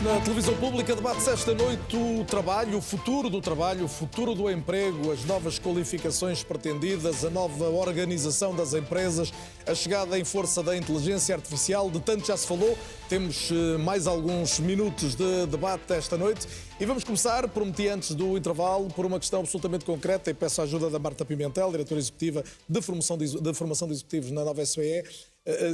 Na televisão pública debate-se esta noite o trabalho, o futuro do trabalho, o futuro do emprego, as novas qualificações pretendidas, a nova organização das empresas, a chegada em força da inteligência artificial. De tanto já se falou. Temos mais alguns minutos de debate esta noite e vamos começar, prometi antes do intervalo, por uma questão absolutamente concreta e peço a ajuda da Marta Pimentel, diretora executiva de formação de executivos na nova SBE.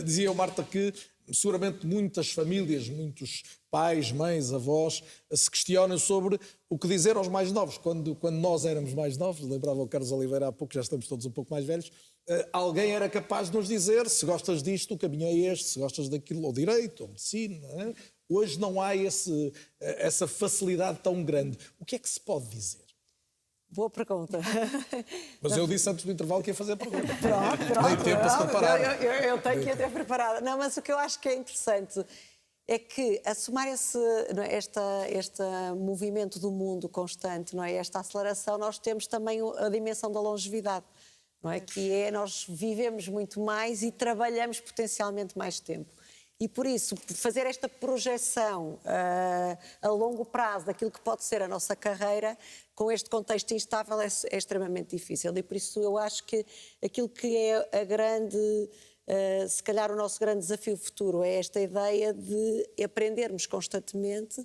Dizia a Marta que seguramente muitas famílias, muitos pais, mães, avós, se questionam sobre o que dizer aos mais novos. Quando nós éramos mais novos, lembrava o Carlos Oliveira há pouco, já estamos todos um pouco mais velhos, alguém era capaz de nos dizer: se gostas disto, o caminho é este, se gostas daquilo, ou direito, ou medicina. Não. Hoje não há essa facilidade tão grande. O que é que se pode dizer? Boa pergunta. Mas eu disse antes do intervalo que ia fazer a pergunta. Pronto. Nem tempo a se preparar. Eu tenho que ir até preparada. Não, mas o que eu acho que é interessante é que, a somar este movimento do mundo constante, não é? Esta aceleração, nós temos também a dimensão da longevidade, não é? Que é, nós vivemos muito mais e trabalhamos potencialmente mais tempo. E por isso, fazer esta projeção a longo prazo daquilo que pode ser a nossa carreira, com este contexto instável, é extremamente difícil. E por isso eu acho que aquilo que é se calhar o nosso grande desafio futuro é esta ideia de aprendermos constantemente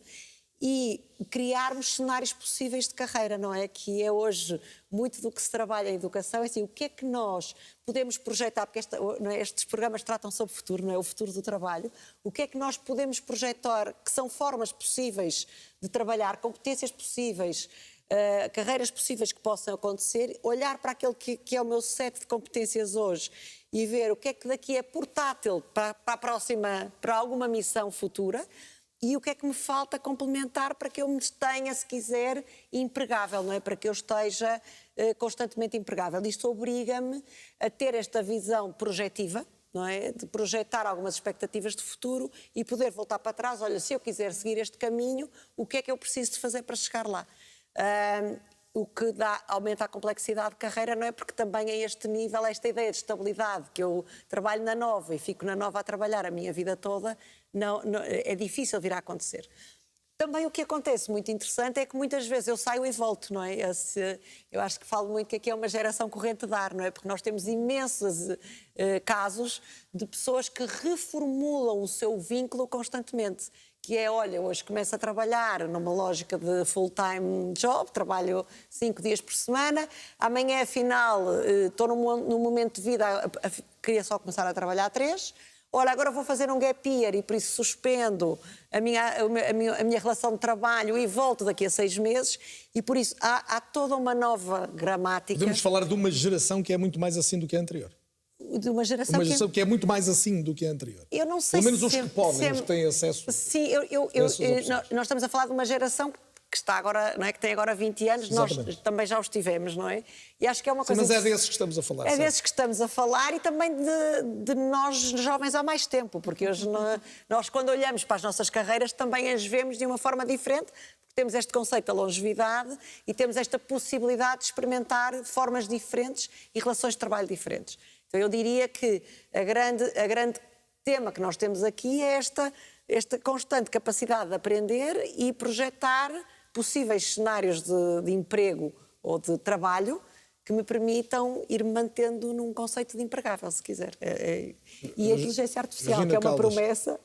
e criarmos cenários possíveis de carreira, não é? Que é hoje muito do que se trabalha em educação, é assim, o que é que nós podemos projetar, porque estes programas tratam sobre o futuro, não é? O futuro do trabalho, o que é que nós podemos projetar, que são formas possíveis de trabalhar, competências possíveis, carreiras possíveis que possam acontecer, olhar para aquele que é o meu set de competências hoje e ver o que é que daqui é portátil para alguma missão futura. E o que é que me falta complementar para que eu me tenha, se quiser, empregável, não é? Para que eu esteja constantemente empregável. Isto obriga-me a ter esta visão projetiva, não é? De projetar algumas expectativas de futuro e poder voltar para trás. Olha, se eu quiser seguir este caminho, o que é que eu preciso de fazer para chegar lá? O que aumenta a complexidade de carreira, não é? Porque também a este nível, esta ideia de estabilidade, que eu trabalho na Nova e fico na Nova a trabalhar a minha vida toda, não, é difícil vir a acontecer. Também o que acontece muito interessante é que muitas vezes eu saio e volto, não é? Eu acho que falo muito que aqui é uma geração corrente de ar, não é? Porque nós temos imensos casos de pessoas que reformulam o seu vínculo constantemente. Que é, olha, hoje começo a trabalhar numa lógica de full-time job, trabalho 5 dias por semana, amanhã, afinal, estou num momento de vida, queria só começar a trabalhar 3, olha, agora vou fazer um gap year e por isso suspendo a minha relação de trabalho e volto daqui a 6 meses, e por isso há toda uma nova gramática. Podemos falar de uma geração que é muito mais assim do que a anterior. De uma geração que é muito mais assim do que a anterior. Eu não sei. Pelo menos os que podem, os que têm acesso. Sim, nós estamos a falar de uma geração que está agora, não é, que tem agora 20 anos, Exatamente. Nós também já os tivemos, não é? E acho que é uma coisa. Mas é desses que estamos a falar. É desses que estamos a falar e também de nós jovens há mais tempo, porque hoje nós, quando olhamos para as nossas carreiras, também as vemos de uma forma diferente, porque temos este conceito da longevidade e temos esta possibilidade de experimentar formas diferentes e relações de trabalho diferentes. Então eu diria que a grande tema que nós temos aqui é esta constante capacidade de aprender e projetar possíveis cenários de emprego ou de trabalho que me permitam ir mantendo num conceito de empregável, se quiser. E a inteligência artificial, que é uma promessa,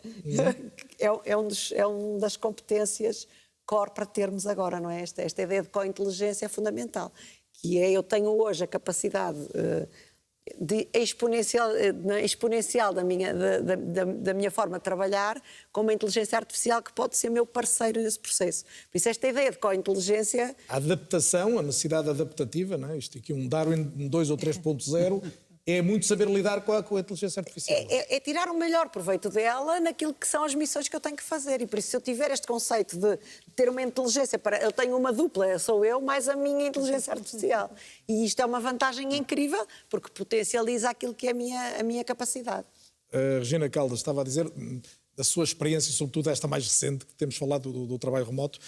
é uma das competências core para termos agora, não é? Esta ideia de co-inteligência é fundamental, que é, eu tenho hoje a capacidade exponencial da minha forma de trabalhar, com uma inteligência artificial que pode ser meu parceiro nesse processo. Por isso esta ideia de co-inteligência... A adaptação, a necessidade adaptativa, não é? Isto aqui um Darwin 2 ou 3.0, é muito saber lidar com a inteligência artificial. É tirar o melhor proveito dela naquilo que são as missões que eu tenho que fazer. E por isso, se eu tiver este conceito de ter uma inteligência, eu tenho uma dupla, sou eu mais a minha inteligência artificial. E isto é uma vantagem incrível, porque potencializa aquilo que é a minha capacidade. A Regina Caldas estava a dizer, da sua experiência, sobretudo esta mais recente, que temos falado do trabalho remoto,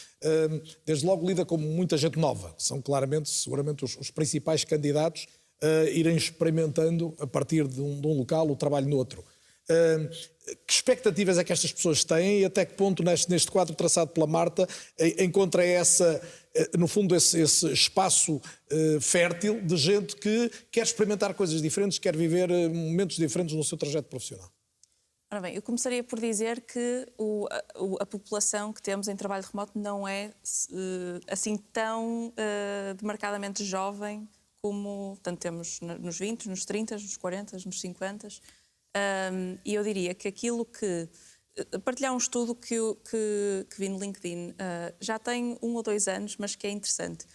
desde logo lida com muita gente nova. São claramente, seguramente, os principais candidatos a irem experimentando, a partir de um local, o trabalho no outro. Que expectativas é que estas pessoas têm e até que ponto neste quadro traçado pela Marta encontra no fundo esse espaço fértil de gente que quer experimentar coisas diferentes, quer viver momentos diferentes no seu trajeto profissional? Ora bem, eu começaria por dizer que a população que temos em trabalho remoto não é assim tão demarcadamente jovem como, portanto, temos nos 20, nos 30, nos 40, nos 50. E eu diria que aquilo que... Partilhar um estudo que vi no LinkedIn já tem 1 ou 2 anos, mas que é interessante.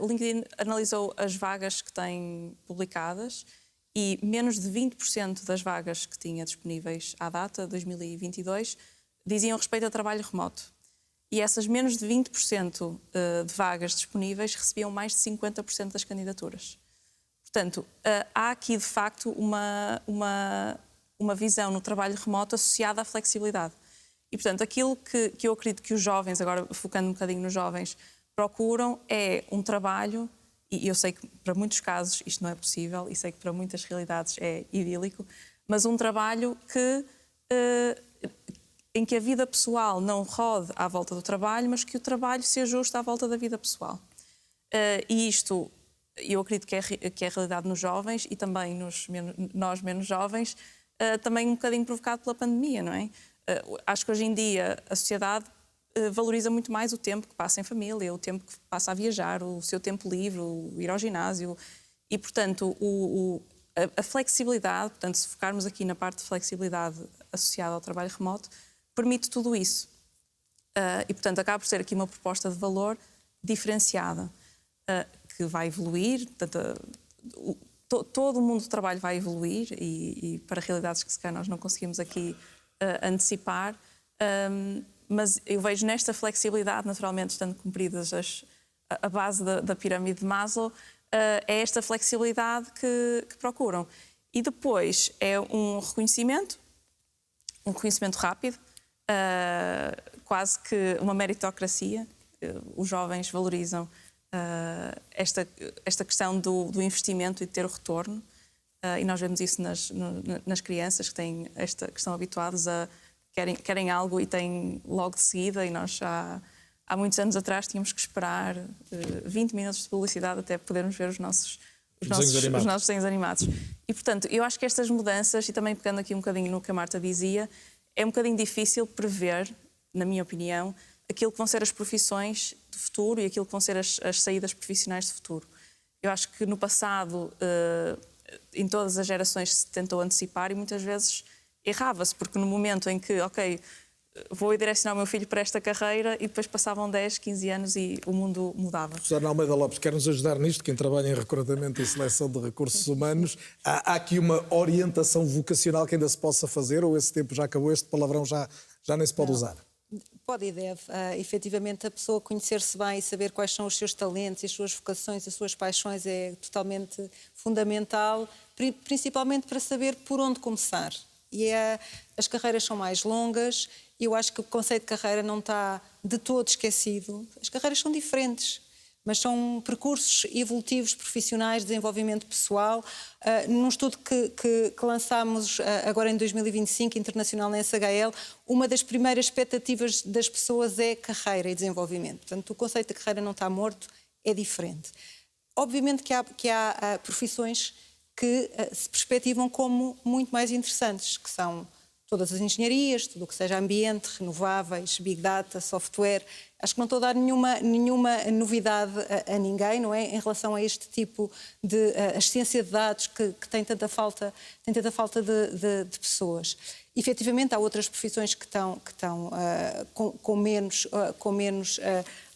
O LinkedIn analisou as vagas que tem publicadas e menos de 20% das vagas que tinha disponíveis à data, 2022, diziam respeito a trabalho remoto. E essas menos de 20% de vagas disponíveis recebiam mais de 50% das candidaturas. Portanto, há aqui, de facto, uma visão no trabalho remoto associada à flexibilidade. E, portanto, aquilo que eu acredito que os jovens, agora focando um bocadinho nos jovens, procuram é um trabalho, e eu sei que para muitos casos isto não é possível, e sei que para muitas realidades é idílico, mas um trabalho em que a vida pessoal não rode à volta do trabalho, mas que o trabalho se ajuste à volta da vida pessoal. E isto, eu acredito que é a realidade nos jovens e também nós menos jovens, também um bocadinho provocado pela pandemia, não é? Acho que hoje em dia a sociedade valoriza muito mais o tempo que passa em família, o tempo que passa a viajar, o seu tempo livre, o ir ao ginásio. E, portanto, a flexibilidade, portanto, se focarmos aqui na parte de flexibilidade associada ao trabalho remoto, permite tudo isso. E, portanto, acaba por ser aqui uma proposta de valor diferenciada, que vai evoluir. Portanto, todo o mundo do trabalho vai evoluir e para realidades que se calhar nós não conseguimos aqui antecipar, mas eu vejo nesta flexibilidade, naturalmente, estando cumpridas a base da pirâmide de Maslow, é esta flexibilidade que procuram. E depois é um reconhecimento rápido, quase que uma meritocracia. Os jovens valorizam esta questão do investimento e de ter o retorno, e nós vemos isso nas crianças que estão habituadas a querem algo e têm logo de seguida, e nós há muitos anos atrás tínhamos que esperar 20 minutos de publicidade até podermos ver os nossos desenhos animados. E, portanto, eu acho que estas mudanças, e também pegando aqui um bocadinho no que a Marta dizia, é um bocadinho difícil prever, na minha opinião, aquilo que vão ser as profissões do futuro e aquilo que vão ser as saídas profissionais do futuro. Eu acho que no passado, em todas as gerações, se tentou antecipar e muitas vezes errava-se, porque no momento em que, ok, vou direcionar o meu filho para esta carreira, e depois passavam 10, 15 anos e o mundo mudava. Susana Almeida Lopes quer nos ajudar nisto, quem trabalha em recrutamento e seleção de recursos humanos. Há aqui uma orientação vocacional que ainda se possa fazer, ou esse tempo já acabou, este palavrão já nem se pode usar? Pode e deve. Efetivamente, a pessoa conhecer-se bem e saber quais são os seus talentos, as suas vocações, as suas paixões é totalmente fundamental, principalmente para saber por onde começar. E as carreiras são mais longas, e eu acho que o conceito de carreira não está de todo esquecido. As carreiras são diferentes, mas são percursos evolutivos, profissionais, de desenvolvimento pessoal. Num estudo que lançámos agora em 2025, internacional na SHL, uma das primeiras expectativas das pessoas é carreira e desenvolvimento. Portanto, o conceito de carreira não está morto, é diferente. Obviamente que há profissões que se perspectivam como muito mais interessantes, que são todas as engenharias, tudo o que seja ambiente, renováveis, big data, software. Acho que não estou a dar nenhuma novidade a ninguém, não é? Em relação a este tipo de a ciência de dados que tem tanta falta de pessoas. Efetivamente, há outras profissões que estão com menos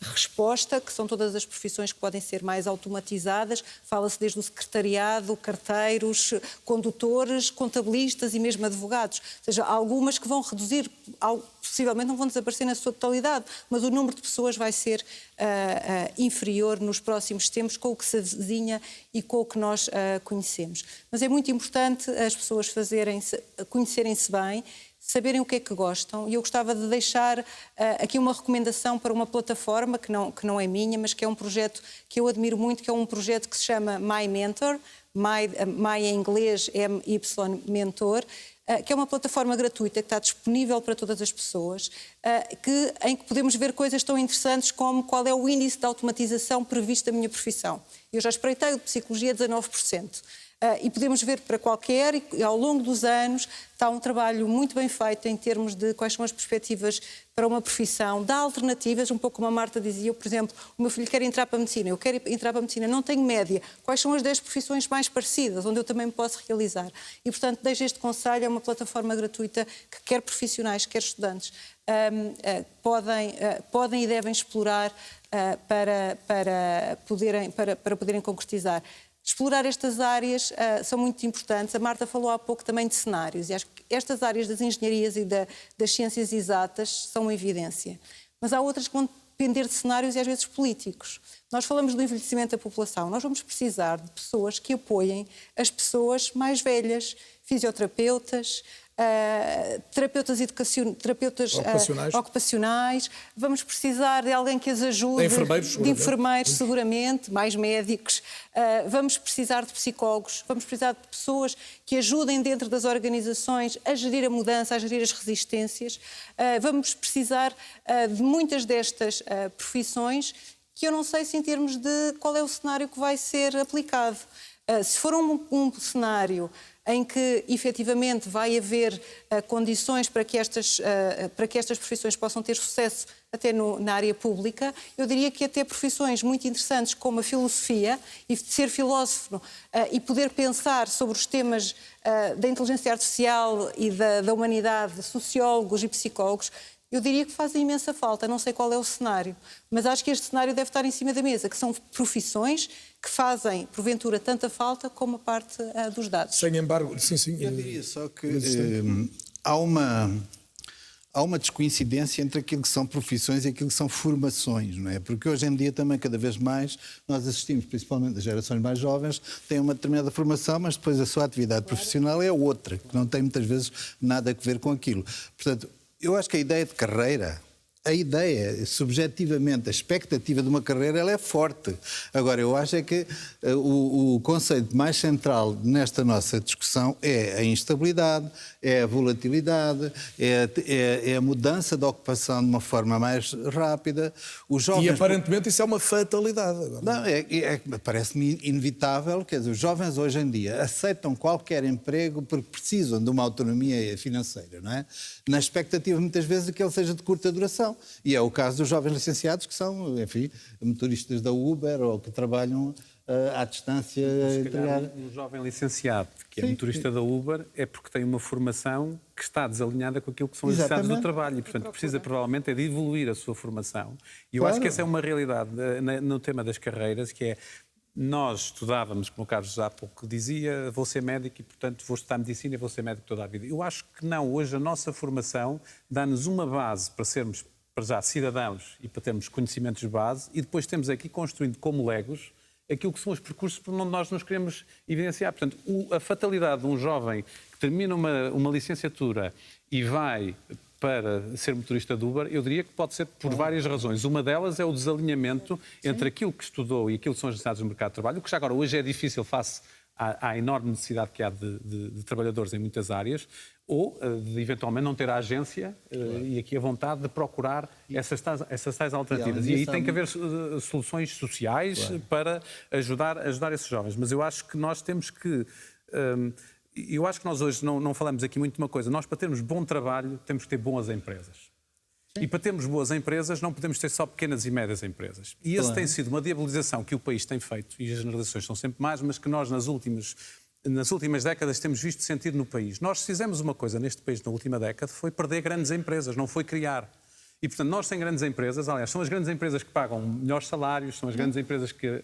resposta, que são todas as profissões que podem ser mais automatizadas. Fala-se desde o secretariado, carteiros, condutores, contabilistas e mesmo advogados. Ou seja, algumas que vão reduzir, possivelmente não vão desaparecer na sua totalidade, mas o número de pessoas vai ser inferior nos próximos tempos com o que se avizinha e com o que nós conhecemos. Mas é muito importante as pessoas conhecerem-se bem, saberem o que é que gostam, e eu gostava de deixar aqui uma recomendação para uma plataforma que não é minha, mas que é um projeto que eu admiro muito, que é um projeto que se chama My Mentor, My em inglês, MY Mentor, que é uma plataforma gratuita que está disponível para todas as pessoas, em que podemos ver coisas tão interessantes como qual é o índice de automatização previsto da minha profissão. Eu já espreitei o de psicologia 19%. E podemos ver para qualquer, e ao longo dos anos está um trabalho muito bem feito em termos de quais são as perspectivas para uma profissão, dá alternativas, um pouco como a Marta dizia. Eu, por exemplo, o meu filho quer entrar para a medicina, eu quero entrar para a medicina, não tenho média. Quais são as 10 profissões mais parecidas, onde eu também me posso realizar? E, portanto, deixo este conselho, é uma plataforma gratuita que quer profissionais, quer estudantes, podem e devem explorar para poderem concretizar. Explorar estas áreas são muito importantes. A Marta falou há pouco também de cenários, e acho que estas áreas das engenharias e das ciências exatas são uma evidência. Mas há outras que vão depender de cenários e às vezes políticos. Nós falamos do envelhecimento da população. Nós vamos precisar de pessoas que apoiem as pessoas mais velhas, fisioterapeutas, terapeutas ocupacionais, vamos precisar de alguém que as ajude, de enfermeiros seguramente, mais médicos, vamos precisar de psicólogos, vamos precisar de pessoas que ajudem dentro das organizações a gerir a mudança, a gerir as resistências, vamos precisar de muitas destas profissões que eu não sei se em termos de qual é o cenário que vai ser aplicado. Se for um cenário em que, efetivamente, vai haver condições para que estas profissões possam ter sucesso até na área pública, eu diria que até profissões muito interessantes como a filosofia, e ser filósofo e poder pensar sobre os temas da inteligência artificial e da humanidade, sociólogos e psicólogos, eu diria que fazem imensa falta. Não sei qual é o cenário, mas acho que este cenário deve estar em cima da mesa, que são profissões que fazem, porventura, tanta falta como a parte dos dados. Sem embargo, sim. Eu diria só que há uma descoincidência entre aquilo que são profissões e aquilo que são formações, não é? Porque hoje em dia também, cada vez mais, nós assistimos, principalmente as gerações mais jovens, têm uma determinada formação, mas depois a sua atividade profissional é outra, que não tem muitas vezes nada a ver com aquilo. Portanto, eu acho que a ideia de carreira, subjetivamente, a expectativa de uma carreira, ela é forte. Agora, eu acho é que o conceito mais central nesta nossa discussão é a instabilidade, é a volatilidade, é a mudança de ocupação de uma forma mais rápida. Os jovens... E aparentemente isso é uma fatalidade. Agora. Não, parece-me inevitável. Quer dizer, os jovens hoje em dia aceitam qualquer emprego porque precisam de uma autonomia financeira, não é? Na expectativa, muitas vezes, de que ele seja de curta duração. E é o caso dos jovens licenciados que são, enfim, motoristas da Uber ou que trabalham à distância. Se calhar um jovem licenciado que é motorista da Uber é porque tem uma formação que está desalinhada com aquilo que são as necessidades do trabalho e, portanto, precisa provavelmente de evoluir a sua formação. E eu acho que essa é uma realidade no tema das carreiras, que é nós estudávamos, como o Carlos há pouco dizia, vou ser médico e, portanto, vou estudar medicina e vou ser médico toda a vida. Eu acho que não. Hoje a nossa formação dá-nos uma base para sermos, para já, cidadãos e para termos conhecimentos de base, e depois temos aqui construindo como legos aquilo que são os percursos por onde nós nos queremos evidenciar. Portanto, a fatalidade de um jovem que termina uma licenciatura e vai para ser motorista de Uber, eu diria que pode ser por várias razões. Uma delas é o desalinhamento entre aquilo que estudou e aquilo que são as necessidades do mercado de trabalho, o que já agora hoje é difícil face à enorme necessidade que há de trabalhadores em muitas áreas, ou de eventualmente não ter a agência e aqui a vontade de procurar essas tais alternativas. E aí tem que haver soluções sociais para ajudar esses jovens. Mas eu acho que nós temos que... eu acho que nós hoje não falamos aqui muito de uma coisa. Nós, para termos bom trabalho, temos que ter boas empresas. Sim. E para termos boas empresas, não podemos ter só pequenas e médias empresas. E essa tem sido uma diabolização que o país tem feito, e as generalizações são sempre mais, mas que nós, nas últimas décadas, temos visto sentir no país. Nós, se fizemos uma coisa neste país na última década, foi perder grandes empresas, não foi criar. E, portanto, nós sem grandes empresas, aliás, são as grandes empresas que pagam melhores salários, são as grandes empresas que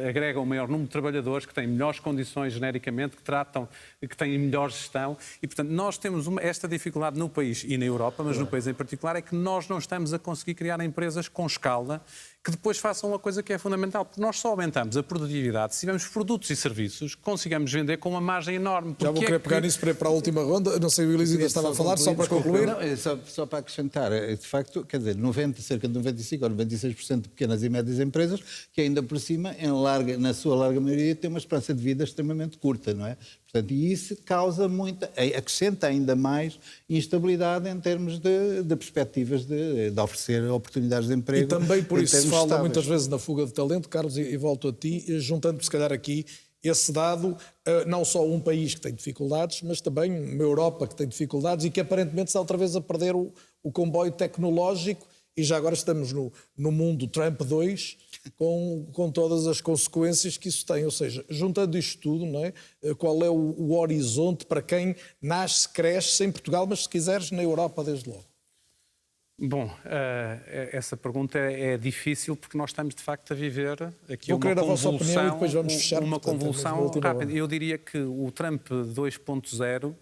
agregam o maior número de trabalhadores, que têm melhores condições genericamente, que têm melhor gestão. E, portanto, nós temos esta dificuldade no país e na Europa, mas no país em particular, é que nós não estamos a conseguir criar empresas com escala que depois façam uma coisa que é fundamental, porque nós só aumentamos a produtividade se tivermos produtos e serviços que consigamos vender com uma margem enorme. Já vou querer pegar nisso para a última ronda. Não sei, o Elísio ainda estava a falar, só para concluir. Não, só para acrescentar, de facto, quer dizer, cerca de 95% ou 96% de pequenas e médias empresas, que ainda por cima, na sua larga maioria, têm uma esperança de vida extremamente curta, não é? Portanto, e isso causa acrescenta ainda mais instabilidade em termos de perspectivas de oferecer oportunidades de emprego. E também por isso se fala estáveis. muitas vezes na fuga de talento, Carlos, e volto a ti, juntando se calhar aqui esse dado, não só um país que tem dificuldades, mas também uma Europa que tem dificuldades e que aparentemente está outra vez a perder o comboio tecnológico, e já agora estamos no mundo Trump 2, com todas as consequências que isso tem. Ou seja, juntando isto tudo, não é? Qual é o horizonte para quem nasce, cresce em Portugal, mas se quiseres na Europa desde logo? Bom, essa pergunta é difícil porque nós estamos de facto a viver aqui Vou querer a vossa opinião e depois vamos fechar, uma portanto, convulsão rápida. Eu diria que o Trump 2.0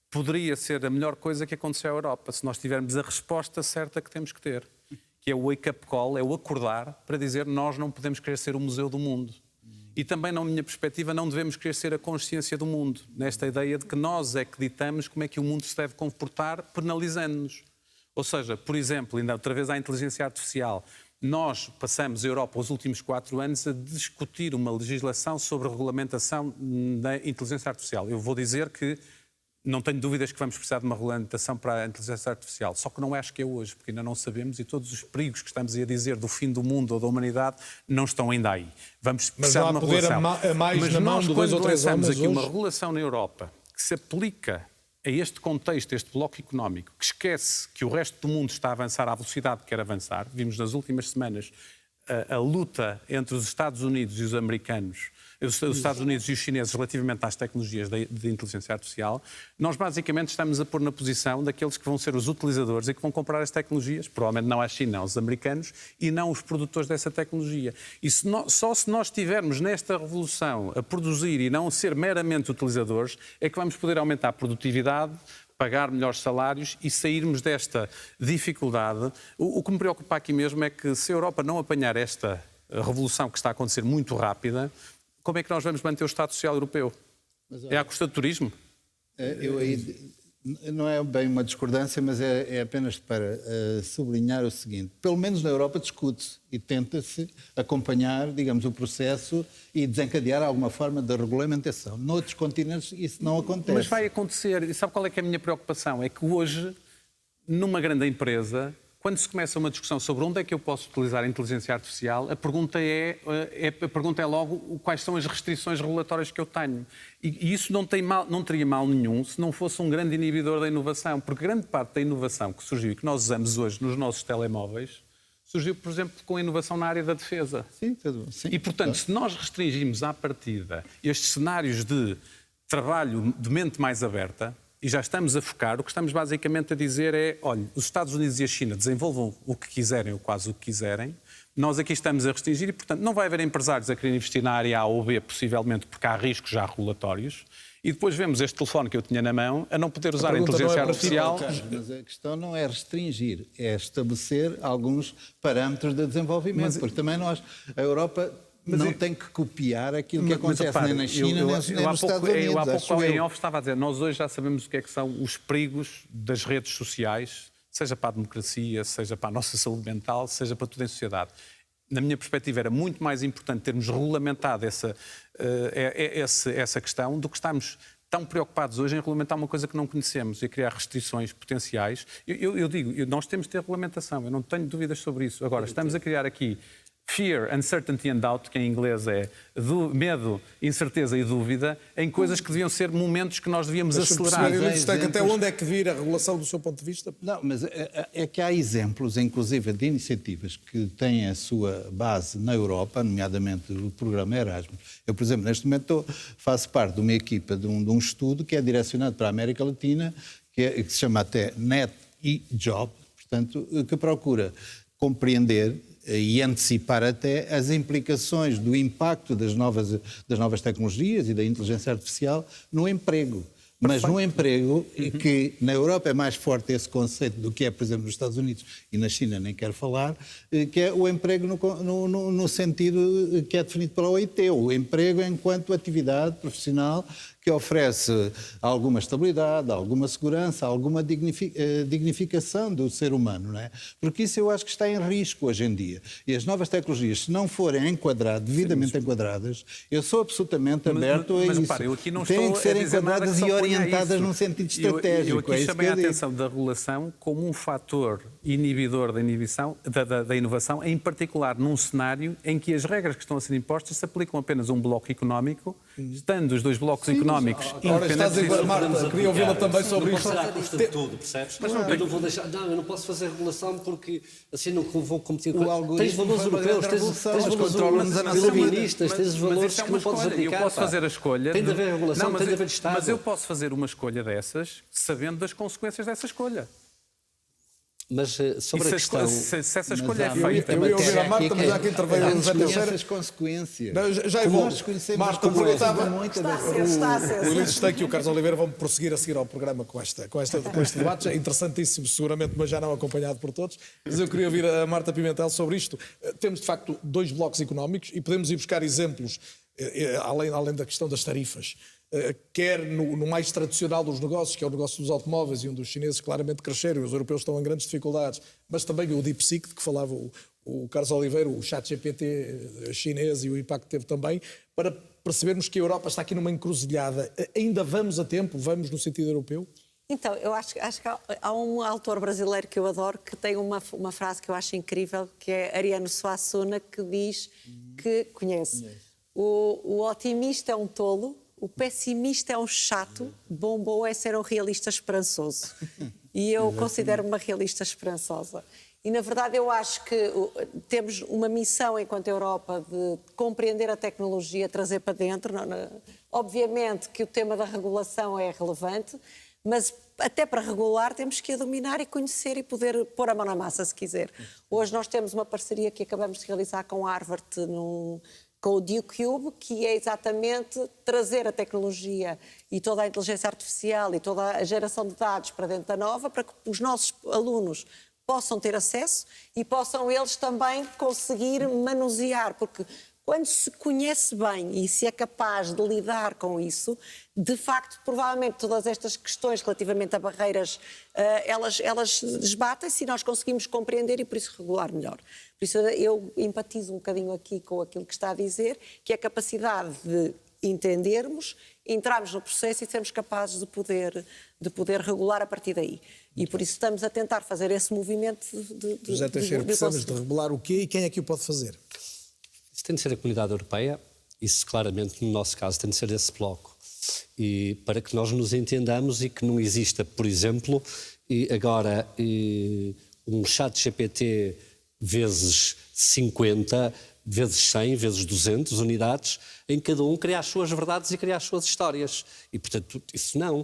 poderia ser a melhor coisa que aconteceu à Europa, se nós tivermos a resposta certa que temos que ter, que é o wake-up call, é o acordar para dizer nós não podemos querer ser o museu do mundo. E também, na minha perspectiva, não devemos querer ser a consciência do mundo, nesta ideia de que nós é que ditamos como é que o mundo se deve comportar, penalizando-nos. Ou seja, por exemplo, ainda outra vez à inteligência artificial, nós passamos a Europa os últimos 4 anos a discutir uma legislação sobre a regulamentação da inteligência artificial. Eu vou dizer que não tenho dúvidas que vamos precisar de uma regulamentação para a inteligência artificial, só que não acho que é hoje, porque ainda não sabemos e todos os perigos que estamos a dizer do fim do mundo ou da humanidade não estão ainda aí. Vamos precisar de uma regulação. Mas nós, quando lançamos aqui uma regulação na Europa que se aplica a este contexto, a este bloco económico, que esquece que o resto do mundo está a avançar à velocidade que quer avançar, vimos nas últimas semanas a luta entre os Estados Unidos e os americanos, os Estados Unidos e os chineses relativamente às tecnologias de inteligência artificial, nós basicamente estamos a pôr na posição daqueles que vão ser os utilizadores e que vão comprar as tecnologias, provavelmente não a China, não os americanos, e não os produtores dessa tecnologia. E só se nós estivermos nesta revolução a produzir e não a ser meramente utilizadores, é que vamos poder aumentar a produtividade, pagar melhores salários e sairmos desta dificuldade. O que me preocupa aqui mesmo é que se a Europa não apanhar esta revolução que está a acontecer muito rápida, como é que nós vamos manter o Estado Social Europeu? É à custa do turismo? Não é bem uma discordância, mas é apenas para sublinhar o seguinte. Pelo menos na Europa discute-se e tenta-se acompanhar, digamos, o processo e desencadear alguma forma de regulamentação. Noutros continentes isso não acontece. Mas vai acontecer. E sabe qual é que é a minha preocupação? É que hoje, numa grande empresa, quando se começa uma discussão sobre onde é que eu posso utilizar a inteligência artificial, a pergunta é logo quais são as restrições regulatórias que eu tenho. E isso não teria mal nenhum se não fosse um grande inibidor da inovação, porque grande parte da inovação que surgiu e que nós usamos hoje nos nossos telemóveis surgiu, por exemplo, com a inovação na área da defesa. Sim, sim. E, portanto, se nós restringirmos à partida estes cenários de trabalho de mente mais aberta, e já estamos a focar, o que estamos basicamente a dizer é, olha, os Estados Unidos e a China desenvolvam o que quiserem ou quase o que quiserem, nós aqui estamos a restringir e, portanto, não vai haver empresários a querer investir na área A ou B, possivelmente porque há riscos já regulatórios, e depois vemos este telefone que eu tinha na mão a não poder usar a inteligência artificial. Mas a questão não é restringir, é estabelecer alguns parâmetros de desenvolvimento, porque também nós, a Europa... não tem que copiar aquilo que acontece nem na China, nem nos Estados Unidos. Eu há pouco em off estava a dizer, nós hoje já sabemos o que é que são os perigos das redes sociais, seja para a democracia, seja para a nossa saúde mental, seja para tudo em sociedade. Na minha perspectiva era muito mais importante termos regulamentado essa questão do que estarmos tão preocupados hoje em regulamentar uma coisa que não conhecemos e a criar restrições potenciais. Eu digo, nós temos de ter regulamentação, eu não tenho dúvidas sobre isso. Agora, estamos a criar aqui fear, uncertainty and doubt, que em inglês é medo, incerteza e dúvida, em coisas que deviam ser momentos que nós devíamos acelerar. Até onde é que vir a regulação do seu ponto de vista? Não, mas é que há exemplos, inclusive, de iniciativas que têm a sua base na Europa, nomeadamente o programa Erasmus. Eu, por exemplo, neste momento faço parte de uma equipa de um estudo que é direcionado para a América Latina, que se chama até Net e Job, portanto, que procura compreender e antecipar até as implicações do impacto das novas tecnologias e da inteligência artificial no emprego. Mas no emprego, que na Europa é mais forte esse conceito do que é, por exemplo, nos Estados Unidos e na China, nem quero falar, que é o emprego no sentido que é definido pela OIT, o emprego enquanto atividade profissional que oferece alguma estabilidade, alguma segurança, alguma dignificação do ser humano, não é? Porque isso eu acho que está em risco hoje em dia. E as novas tecnologias, se não forem devidamente enquadradas, eu sou absolutamente aberto a isso. Repare, eu aqui não Têm estou que ser a dizer nada enquadradas que e só ponha orientadas isso. num sentido estratégico. Eu aqui é isso chamei que a eu digo. atenção da regulação como um fator inibidor da inovação, em particular num cenário em que as regras que estão a ser impostas se aplicam apenas a um bloco económico, estando os dois blocos económicos Ora, está a dizer, independentes. Marta, queria ouvi-la também sobre não isto. pode ser à custa de tudo, percebes? Eu não vou deixar, eu não posso fazer regulação porque assim não vou competir com... O algoritmo Tens valores foi uma europeus, grande tens revolução, valores mas controla-nos a nossa iluministas, tens os valores isso é que uma não podes escolha. aplicar. Eu posso fazer a escolha. Tem de haver regulação, tem de haver Estado. Mas eu posso fazer uma escolha dessas sabendo das consequências dessa escolha. Mas sobre a E questão... se essa escolha é há feita... Eu ia ouvir a Marta, mas já que interveio o José Teixeira... essas consequências. Não, já Como vou. nós conhecemos Marta, as consequências aproveitava... de muita Está a das- ser, está a ser. O Luís Esteque e o Carlos Oliveira vão prosseguir a seguir ao programa com este debate. É interessantíssimo, seguramente, mas já não acompanhado por todos. Mas eu queria ouvir a Marta Pimentel sobre isto. Temos, de facto, dois blocos económicos e podemos ir buscar exemplos, além da questão das tarifas, quer no mais tradicional dos negócios, que é o negócio dos automóveis, e onde os chineses claramente cresceram e os europeus estão em grandes dificuldades, mas também o DeepSeek, de que falava o Carlos Oliveira, o ChatGPT chinês e o impacto que teve também, para percebermos que a Europa está aqui numa encruzilhada. Ainda vamos a tempo? Vamos no sentido europeu? Então, eu acho que há um autor brasileiro que eu adoro que tem uma frase que eu acho incrível, que é Ariano Suassuna, que diz que conhece. O otimista é um tolo, o pessimista é um chato, bom é ser um realista esperançoso. E eu considero-me uma realista esperançosa. E, na verdade, eu acho que temos uma missão enquanto Europa de compreender a tecnologia, trazer para dentro. Obviamente que o tema da regulação é relevante, mas até para regular temos que a dominar e conhecer e poder pôr a mão na massa, se quiser. Hoje nós temos uma parceria que acabamos de realizar com a Harvard, com o DukeCube, que é exatamente trazer a tecnologia e toda a inteligência artificial e toda a geração de dados para dentro da Nova, para que os nossos alunos possam ter acesso e possam eles também conseguir manusear, porque quando se conhece bem e se é capaz de lidar com isso, de facto, provavelmente todas estas questões relativamente a barreiras, elas desbatem-se e nós conseguimos compreender e por isso regular melhor. Por isso eu empatizo um bocadinho aqui com aquilo que está a dizer, que é a capacidade de entendermos, entrarmos no processo e sermos capazes de poder regular a partir daí. E por isso estamos a tentar fazer esse movimento de José Teixeira, precisamos de regular o quê e quem é que o pode fazer? Isso tem de ser a comunidade europeia, isso claramente, no nosso caso, tem de ser esse bloco. E para que nós nos entendamos e que não exista, por exemplo, agora um chat GPT vezes 50, vezes 100, vezes 200 unidades, em que cada um cria as suas verdades e cria as suas histórias. E, portanto, isso não.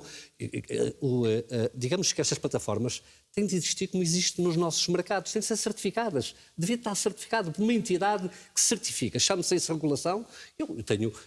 Digamos que estas plataformas têm de existir como existe nos nossos mercados, têm de ser certificadas. Devia estar certificado por uma entidade que certifica. Chama-se isso regulação.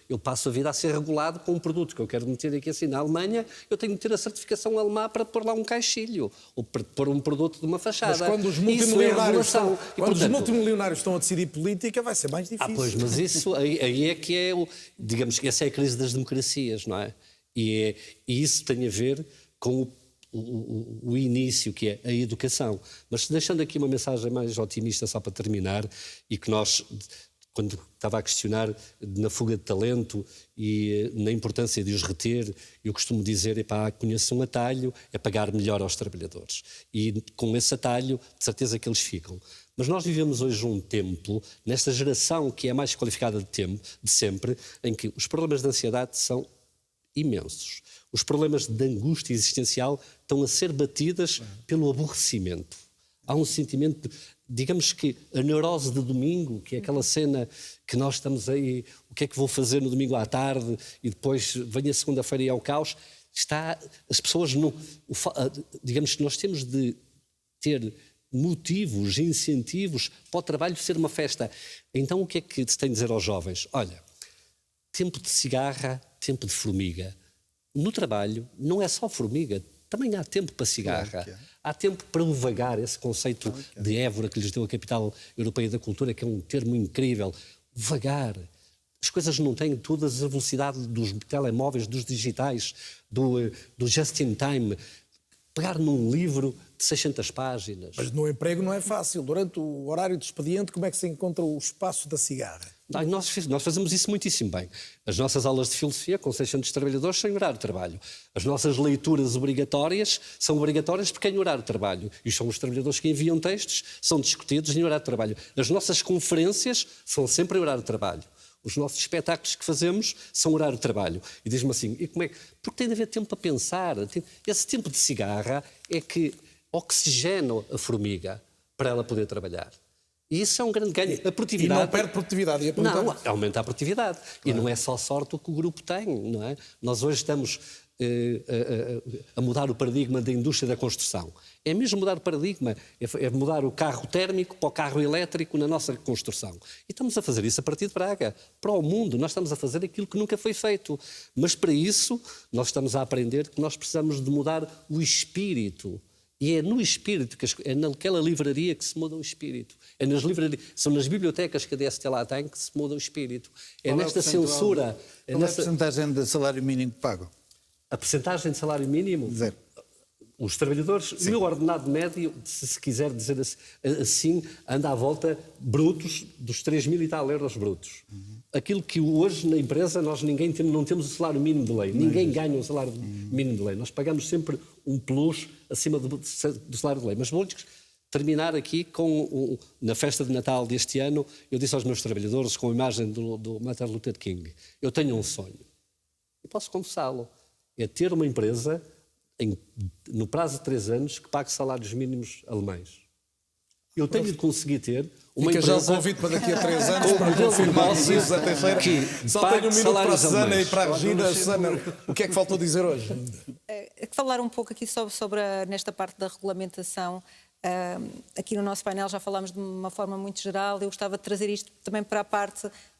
Eu passo a vida a ser regulado com um produto que eu quero meter aqui assim na Alemanha, eu tenho de ter a certificação alemã para pôr lá um caixilho ou para pôr um produto de uma fachada. Mas quando os multimilionários estão a decidir política, vai ser mais difícil. Pois, mas isso aí é que é, digamos que essa é a crise das democracias, não é? E isso tem a ver com o início, que é a educação. Mas deixando aqui uma mensagem mais otimista, só para terminar, e que nós, quando estava a questionar na fuga de talento e na importância de os reter, eu costumo dizer, conheço um atalho, é pagar melhor aos trabalhadores. E com esse atalho, de certeza que eles ficam. Mas nós vivemos hoje um tempo, nesta geração que é a mais qualificada de sempre, em que os problemas de ansiedade são imensos. Os problemas de angústia existencial estão a ser batidas pelo aborrecimento. Há um sentimento, digamos que a neurose de domingo, que é aquela cena que nós estamos aí, o que é que vou fazer no domingo à tarde e depois vem a segunda-feira e é o caos. As pessoas não... Digamos que nós temos de ter motivos, incentivos para o trabalho ser uma festa. Então o que é que se tem de dizer aos jovens? Olha, tempo de cigarra, tempo de formiga. No trabalho não é só formiga, também há tempo para cigarra. Há tempo para o vagar, esse conceito de Évora que lhes deu a Capital Europeia da Cultura, que é um termo incrível. Vagar. As coisas não têm todas a velocidade dos telemóveis, dos digitais, do just in time. Pegar num livro de 600 páginas. Mas no emprego não é fácil. Durante o horário de expediente, como é que se encontra o espaço da cigarra? Nós fazemos isso muitíssimo bem. As nossas aulas de filosofia, com 600 trabalhadores, sem horário de trabalho. As nossas leituras obrigatórias são obrigatórias porque é em horário de trabalho. E são os trabalhadores que enviam textos, são discutidos em horário de trabalho. As nossas conferências são sempre em horário de trabalho. Os nossos espetáculos que fazemos são horário de trabalho. E diz-me assim, e como é que... Porque tem de haver tempo para pensar. Esse tempo de cigarra é que oxigena a formiga para ela poder trabalhar. E isso é um grande ganho. A produtividade... E não perde produtividade. Não, aumenta a produtividade. Claro. E não é só sorte o que o grupo tem, não é? Nós hoje estamos a mudar o paradigma da indústria da construção. É mesmo mudar o paradigma, é mudar o carro térmico para o carro elétrico na nossa construção. E estamos a fazer isso a partir de Braga. Para o mundo, nós estamos a fazer aquilo que nunca foi feito. Mas para isso, nós estamos a aprender que nós precisamos de mudar o espírito. E é no espírito, é naquela livraria que se muda o espírito. É nas livrarias, são nas bibliotecas que a DST lá tem que se muda o espírito. É nesta censura... Qual é a percentagem de salário mínimo que pagam? A percentagem de salário mínimo? 0. Os trabalhadores, o meu ordenado médio, se quiser dizer assim, anda à volta brutos dos 3.000 e tal euros brutos. Aquilo que hoje na empresa nós não temos o salário mínimo de lei. Ninguém ganha o salário mínimo de lei. Nós pagamos sempre um plus acima do salário de lei. Mas vou-lhes terminar aqui com, na festa de Natal deste ano, eu disse aos meus trabalhadores, com a imagem do Martin Luther King, eu tenho um sonho. E posso confessá-lo. É ter uma empresa, no prazo de 3 anos, que pague salários mínimos alemães. Eu tenho de conseguir ter uma Fica empresa... já o convite para daqui a 3 anos para confirmarmos isso, José Teixeira. Só tenho um minuto para a Susana e para a Regina. Susana, o que é que faltou dizer hoje? Falar um pouco aqui sobre nesta parte da regulamentação. Aqui no nosso painel já falámos de uma forma muito geral. Eu gostava de trazer isto também para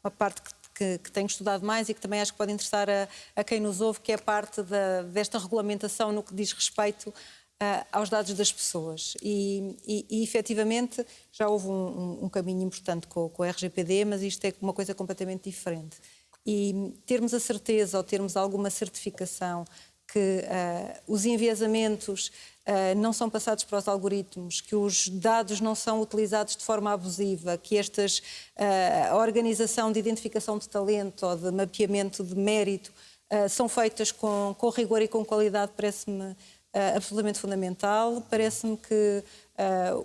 uma parte que tenho estudado mais e que também acho que pode interessar a quem nos ouve, que é a parte desta regulamentação no que diz respeito aos dados das pessoas. E efetivamente já houve um caminho importante com o RGPD, mas isto é uma coisa completamente diferente. E termos a certeza ou termos alguma certificação que os enviesamentos não são passados para os algoritmos, que os dados não são utilizados de forma abusiva, que a organização de identificação de talento ou de mapeamento de mérito são feitas com rigor e com qualidade, parece-me absolutamente fundamental. Parece-me que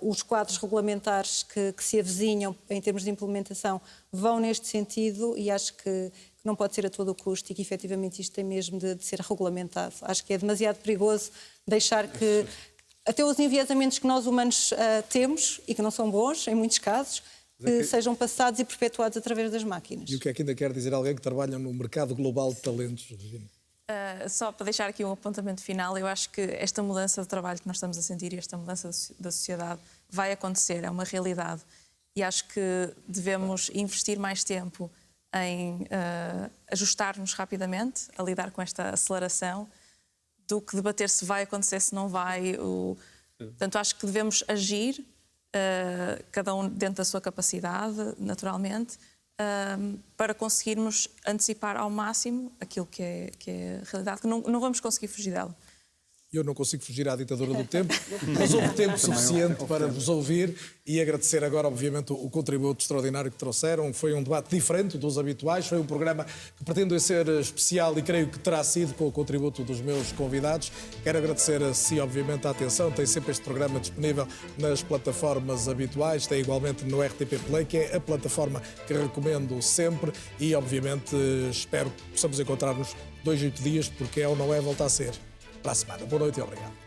os quadros regulamentares que se avizinham em termos de implementação vão neste sentido e acho que não pode ser a todo o custo e que efetivamente isto tem mesmo de ser regulamentado. Acho que é demasiado perigoso deixar que até os enviesamentos que nós humanos temos e que não são bons, em muitos casos, que sejam passados e perpetuados através das máquinas. E o que é que ainda quer dizer alguém que trabalha no mercado global de talentos, Regina? Só para deixar aqui um apontamento final, eu acho que esta mudança de trabalho que nós estamos a sentir e esta mudança da sociedade vai acontecer, é uma realidade. E acho que devemos investir mais tempo em ajustar-nos rapidamente a lidar com esta aceleração do que debater se vai acontecer, se não vai. Portanto, acho que devemos agir, cada um dentro da sua capacidade, naturalmente, para conseguirmos antecipar ao máximo aquilo que é a realidade, que não vamos conseguir fugir dela. Eu não consigo fugir à ditadura do tempo, mas houve tempo suficiente para vos ouvir e agradecer agora, obviamente, o contributo extraordinário que trouxeram. Foi um debate diferente dos habituais, foi um programa que pretendo ser especial e creio que terá sido com o contributo dos meus convidados. Quero agradecer a si, obviamente, a atenção. Tem sempre este programa disponível nas plataformas habituais, tem igualmente no RTP Play, que é a plataforma que recomendo sempre e, obviamente, espero que possamos encontrar-nos 2 a 8 dias, porque é ou não é, volta a ser. Para a semana. Boa noite e obrigado.